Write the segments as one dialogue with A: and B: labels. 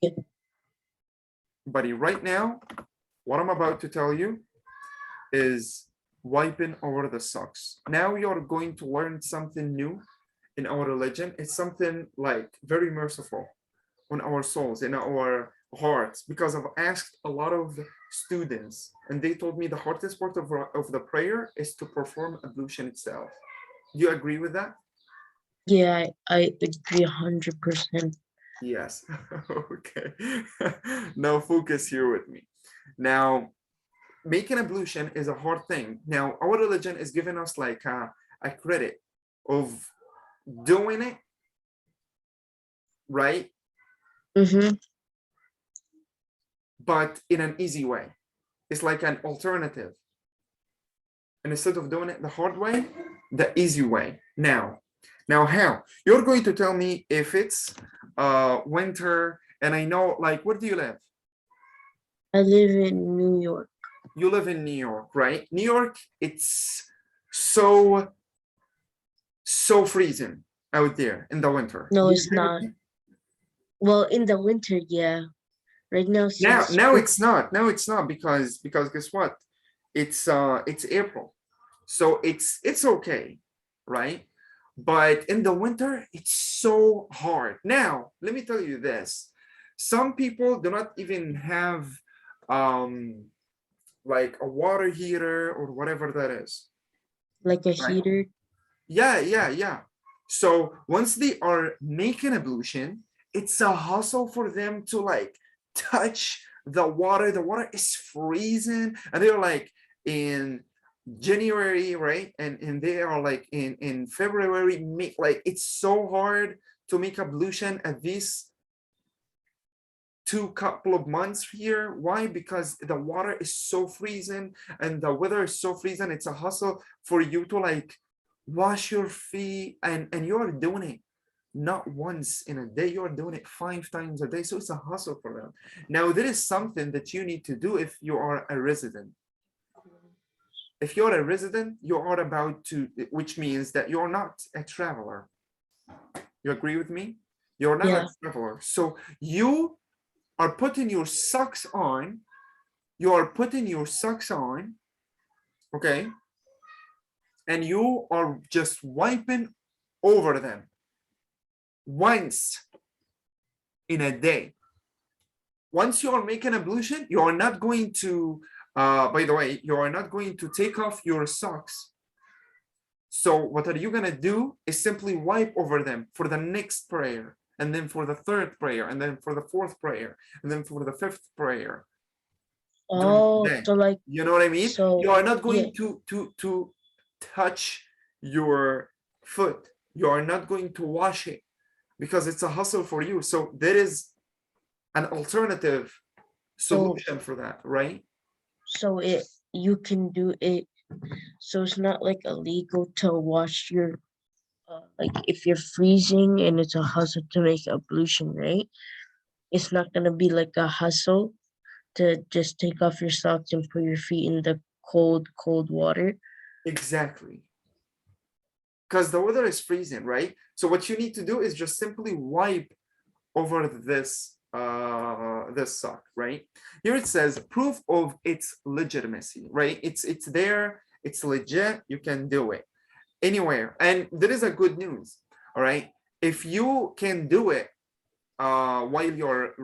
A: Yeah.
B: Buddy, right now, what I'm about to tell you is wiping over the socks. Now you're going to learn something new in our religion. It's something like very merciful on our souls, in our hearts, because I've asked a lot of students and they told me the hardest part of the prayer is to perform ablution itself. Do you agree with that?
A: Yeah, I agree 100%.
B: Yes. Okay. Now focus here with me. Now, making ablution is a hard thing. Now, our religion is giving us like a credit of doing it right,
A: Mm-hmm.
B: but in an easy way. It's like an alternative. And instead of doing it the hard way, the easy way. Now how? You're going to tell me if it's winter, and I know, like, where do you live?
A: I live in New York.
B: You live in New York, right? New York, it's so freezing out there in the winter.
A: No,
B: Do you
A: it's
B: agree with
A: not.
B: me?
A: Well, in the winter, yeah. Right now,
B: Now,
A: since
B: now
A: spring.
B: it's not. Now it's not because guess what? It's April, so it's okay, right? But in the winter, it's so hard. Now, let me tell you this: some people do not even have like a water heater or whatever that is,
A: Like a
B: right?
A: heater.
B: Yeah. So once they are making ablution, it's a hustle for them to like touch the water. The water is freezing, and they're like in January, right? And they are like in February. Like it's so hard to make ablution at these two couple of months here. Why? Because the water is so freezing and the weather is so freezing. It's a hustle for you to like wash your feet, and you're doing it not once in a day, you're doing it 5 times a day. So it's a hustle for them. Now there is something that you need to do if you are a resident. If you're a resident, you are about to, which means that you're not a traveler. You agree with me? You're not
A: Yeah.
B: a traveler. So you are putting your socks on. You are putting your socks on, okay? And you are just wiping over them once in a day. Once you are making ablution, you are not going to, by the way, you are not going to take off your socks. So what are you going to do is simply wipe over them for the next prayer, and then for the third prayer, and then for the fourth prayer, and then for the fifth prayer during the
A: Oh,
B: day.
A: so like,
B: You know what I mean?
A: so
B: You are not
A: yeah.
B: going to touch your foot. You are not going to wash it because it's a hustle for you. So there is an alternative
A: So
B: solution for that, right?
A: so it you can do it. So it's not like illegal to wash your like if you're freezing and it's a hustle to make ablution, right? It's not gonna be like a hustle to just take off your socks and put your feet in the cold water.
B: Exactly. Because the weather is freezing, right? So what you need to do is just simply wipe over this sock, right? Here it says proof of its legitimacy, right? It's there, it's legit, you can do it anywhere. And there is a good news, all right? If you can do it while you're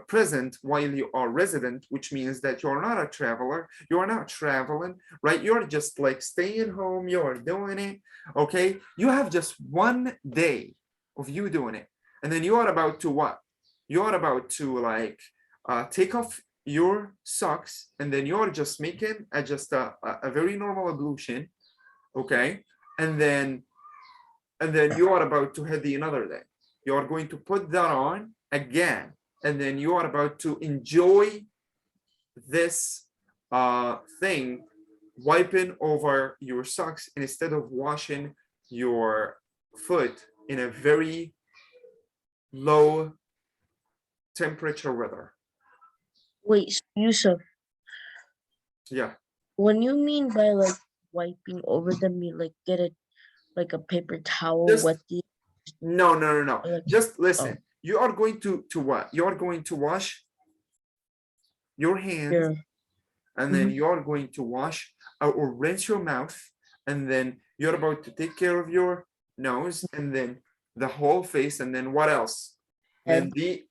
B: present, while you are resident, which means that you're not a traveler, you're not traveling, right? You're just like staying home, you're doing it, okay? You have just 1 day of you doing it. And then you are about to what? You are about to like take off your socks, and then you're just making just a very normal ablution, okay? And then you are about to head the another day. You are going to put that on again, and then you are about to enjoy this thing, wiping over your socks instead of washing your foot in a very low temperature weather.
A: Wait, so Yusuf,
B: Yeah.
A: when you mean by like wiping over them, you like get a paper towel,
B: Just
A: wet the
B: no.
A: like
B: Just
A: oh
B: listen. you are going to what? You are going to wash your hands,
A: Yeah.
B: and then you're going to wash or rinse your mouth, and then you're about to take care of your nose, and then the whole face, and then what else? Then
A: Head.
B: the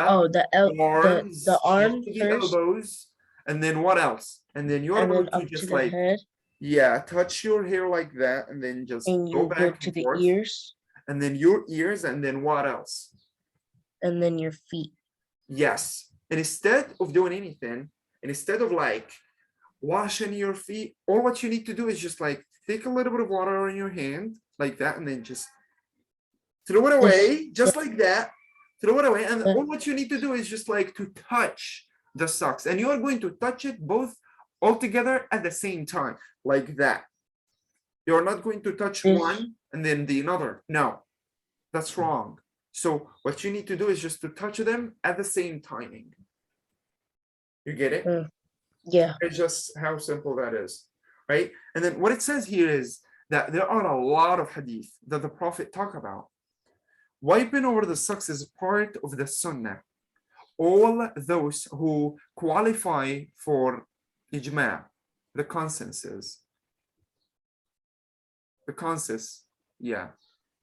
A: Oh, the
B: arms up
A: arm
B: to the
A: first,
B: elbows, and then what else? And then you're
A: and then
B: about to
A: up to
B: just
A: the
B: like,
A: head,
B: yeah, touch your hair like that, and then just
A: and
B: go
A: you go
B: back
A: to
B: and
A: the
B: forth,
A: ears,
B: and then your ears, and then what else?
A: and then your feet.
B: Yes. And instead of doing anything, and instead of like washing your feet, all what you need to do is just like take a little bit of water in your hand like that, and then just throw it
A: Just
B: away, just like that. Throw it away. And
A: uh,
B: all what you need to do is just like to touch the socks. And you are going to touch it both all together at the same time, like that. You're not going to touch
A: just
B: one and then the another. No, that's wrong. So what you need to do is just to touch them at the same timing. You get it?
A: yeah.
B: It's just how simple that is, right? And then what it says here is that there are a lot of hadith that the Prophet talk about. Wiping over the socks is part of the sunnah. All those who qualify for ijma, the consensus, yeah.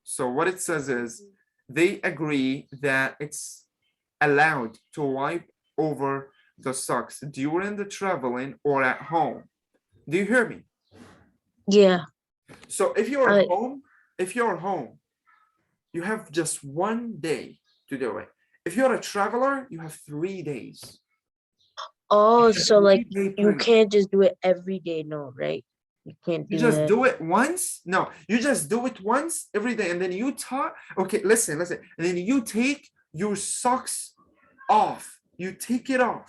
B: So what it says is they agree that it's allowed to wipe over the socks during the traveling or at home. Do you hear me?
A: Yeah.
B: So if you're
A: I
B: home, you have just 1 day to do it. If you're a traveler, you have 3 days.
A: oh,
B: It's a
A: so like
B: 3 day
A: you
B: period.
A: can't just do it every day, no, right? You can't
B: You
A: do
B: just
A: that.
B: do it once. No, you just do it once every day, and then you talk. Okay, listen. And then you take your socks off. You take it off,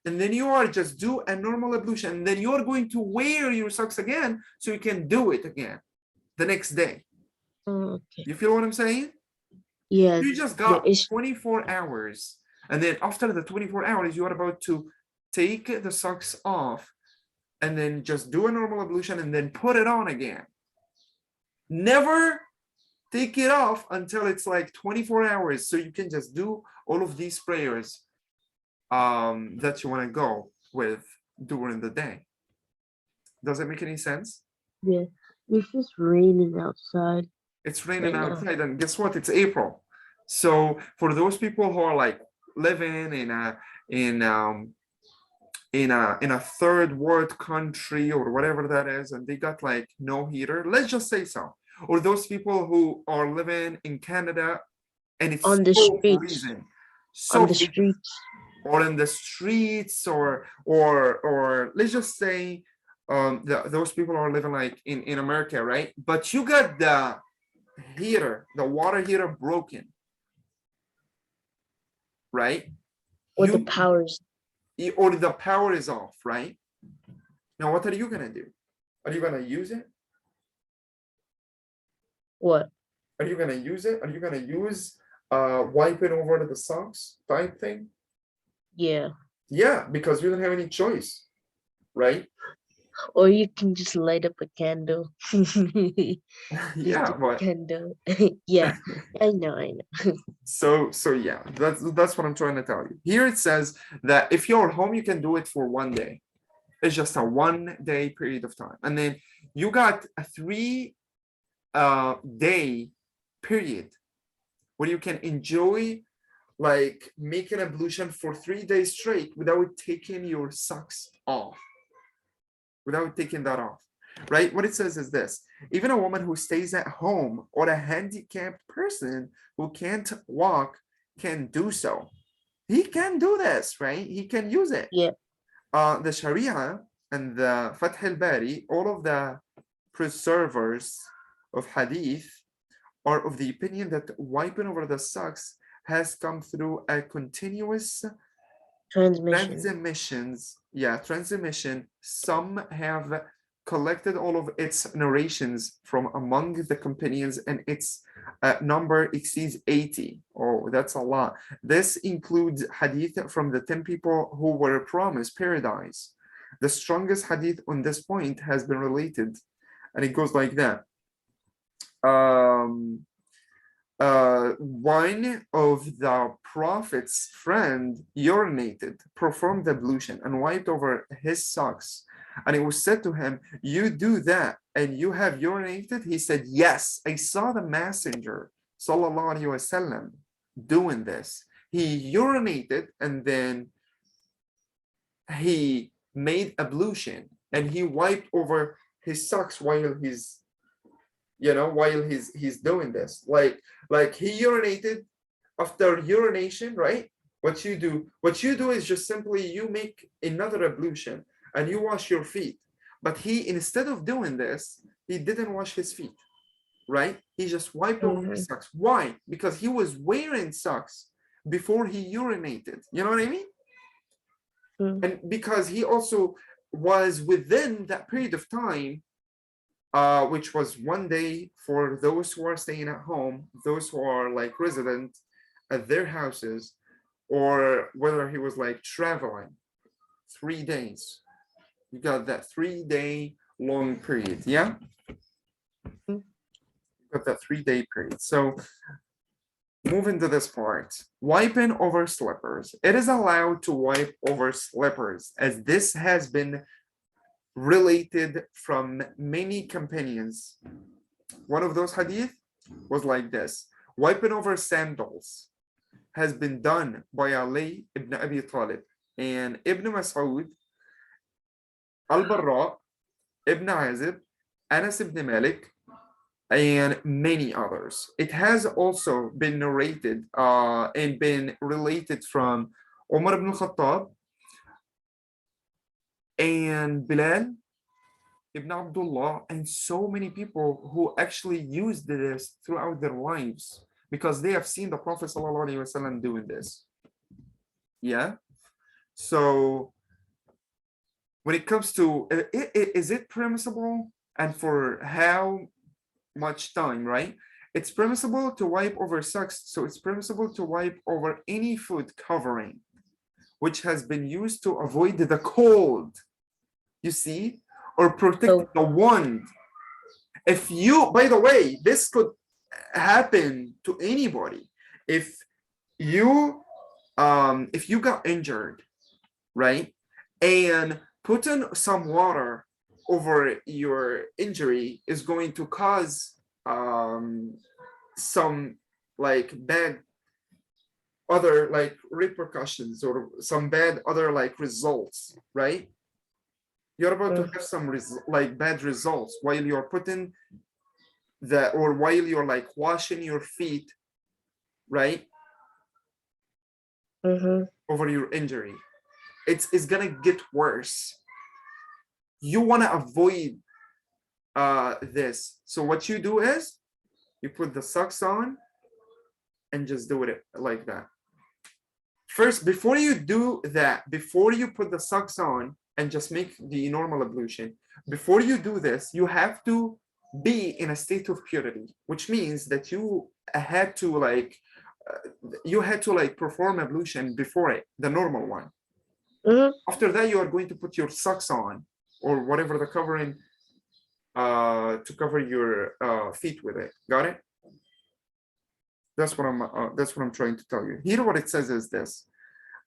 B: and then you are just do a normal ablution, and then you are going to wear your socks again, so you can do it again the next day.
A: Okay.
B: You feel what I'm saying?
A: Yeah.
B: You just
A: The
B: got
A: is
B: 24 hours, and then after the 24 hours, you are about to take the socks off, and then just do a normal ablution, and then put it on again. Never take it off until it's like 24 hours, so you can just do all of these prayers that you want to go with during the day. Does it make any sense?
A: yeah. It's just raining outside
B: It's raining
A: right now.
B: outside, and guess what? It's April. So for those people who are like living in in a third world country or whatever that is, and they got like no heater, let's just say so. Or those people who are living in Canada and it's
A: On the
B: so
A: streets.
B: freezing,
A: On
B: so
A: the
B: freezing,
A: streets.
B: or in the streets, or let's just say those people are living like in America, right? But you got the heater, the water heater broken, right?
A: Or the
B: You
A: powers.
B: or the power is off, right? Now what are you gonna do? Are you gonna use it?
A: What?
B: Are you gonna use it? Are you gonna use wiping over the socks type thing?
A: Yeah.
B: Yeah, because you don't have any choice, right?
A: Or you can just light up a candle. Just
B: Yeah,
A: do a
B: but
A: candle. Yeah. I know, I know.
B: so yeah, that's what I'm trying to tell you. Here it says that if you're home, you can do it for 1 day. It's just a 1 day period of time, and then you got a 3 day period where you can enjoy like making ablution for 3 days straight without taking your socks off, without taking that off, right? What it says is this: even a woman who stays at home or a handicapped person who can't walk can do so. He can do this, right? He can use it.
A: Yeah.
B: The Sharia and the Fath al-Bari, all of the preservers of hadith are of the opinion that wiping over the socks has come through a continuous
A: Transmission.
B: transmission. Some have collected all of its narrations from among the companions, and its number exceeds 80. Oh, that's a lot. This includes hadith from the 10 people who were promised paradise. The strongest hadith on this point has been related, and it goes like that. one of the prophet's friend urinated, performed ablution, and wiped over his socks. And it was said to him, "You do that and you have urinated?" He said, "Yes, I saw the messenger, sallallahu alaihi wasallam, doing this. He urinated and then he made ablution and he wiped over his socks while he's doing this, like he urinated. After urination, right, what you do is just simply you make another ablution and you wash your feet. But he, instead of doing this, he didn't wash his feet, right? He just wiped over his socks. Why? Because he was wearing socks before he urinated, you know what I mean? And because he also was within that period of time, which was one day for those who are staying at home, those who are like resident at their houses, or whether he was like traveling 3 days. You got that 3 day long period, yeah? You got that 3 day period. So moving to this part, wiping over slippers. It is allowed to wipe over slippers, as this has been related from many companions. One of those hadith was like this: wiping over sandals has been done by Ali ibn Abi Talib and Ibn Mas'ud, Al-Barra, Ibn Azib, Anas ibn Malik, and many others. It has also been narrated and been related from Umar ibn Khattab and Bilal ibn Abdullah, and so many people who actually used this throughout their lives because they have seen the Prophet ﷺ doing this. Yeah. So when it comes to is it permissible and for how much time, right? It's permissible to wipe over socks, so it's permissible to wipe over any food covering which has been used to avoid the cold, you see, or protect the wound. If you, by the way, this could happen to anybody. If you got injured, right, and putting some water over your injury is going to cause some like bad other like repercussions or some bad other like results, right? You're about to have some like bad results while you're putting the, or while you're like washing your feet, right? Over your injury. It's gonna get worse. You want to avoid this. So what you do is you put the socks on and just do it like that. First, before you do that, before you put the socks on and just make the normal ablution, before you do this, you have to be in a state of purity, which means that you had to perform ablution before it, the normal one. After that, you are going to put your socks on or whatever the covering to cover your feet with it. Got it? That's what I'm trying to tell you. Here, what it says is this: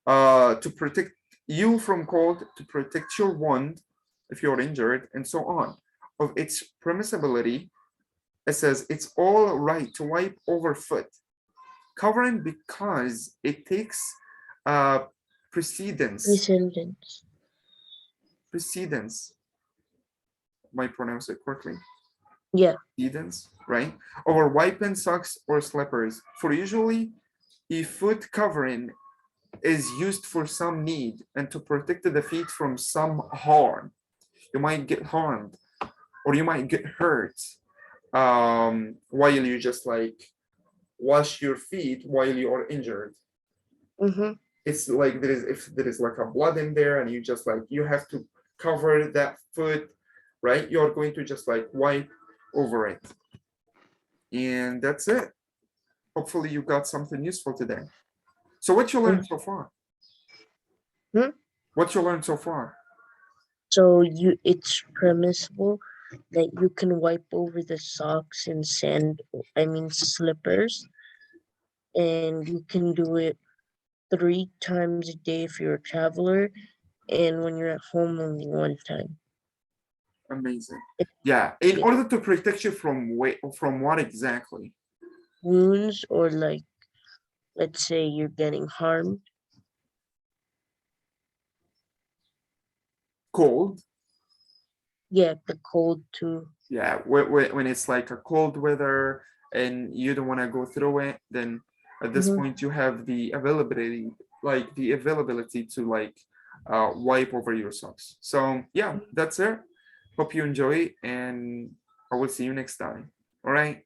B: to protect you from cold, to protect your wound if you're injured, and so on. Of its permissibility, it says it's all right to wipe over foot covering because it takes precedence. Am I pronounce it correctly?
A: Yeah.
B: Precedence, right? Over wiping socks or slippers. For usually, a foot covering is used for some need and to protect the feet from some harm. You might get harmed or you might get hurt while you just like wash your feet while you are injured. It's like if there is like a blood in there and you just like you have to cover that foot, right? You're going to just like wipe over it, and that's it. Hopefully you got something useful today. So what you learned so far? What you learned so far?
A: So it's permissible that you can wipe over the socks and slippers and you can do it 3 times a day if you're a traveler, and when you're at home, only 1 time.
B: Amazing.
A: It,
B: Yeah, in
A: yeah,
B: order to protect you from what exactly?
A: wounds or like, let's say you're getting harmed.
B: Cold.
A: Yeah, the cold too.
B: Yeah, when it's like a cold weather and you don't want to go through it, then at this
A: Hmm.
B: point you have the availability to like wipe over your socks. So yeah, that's it. Hope you enjoy, and I will see you next time. All right.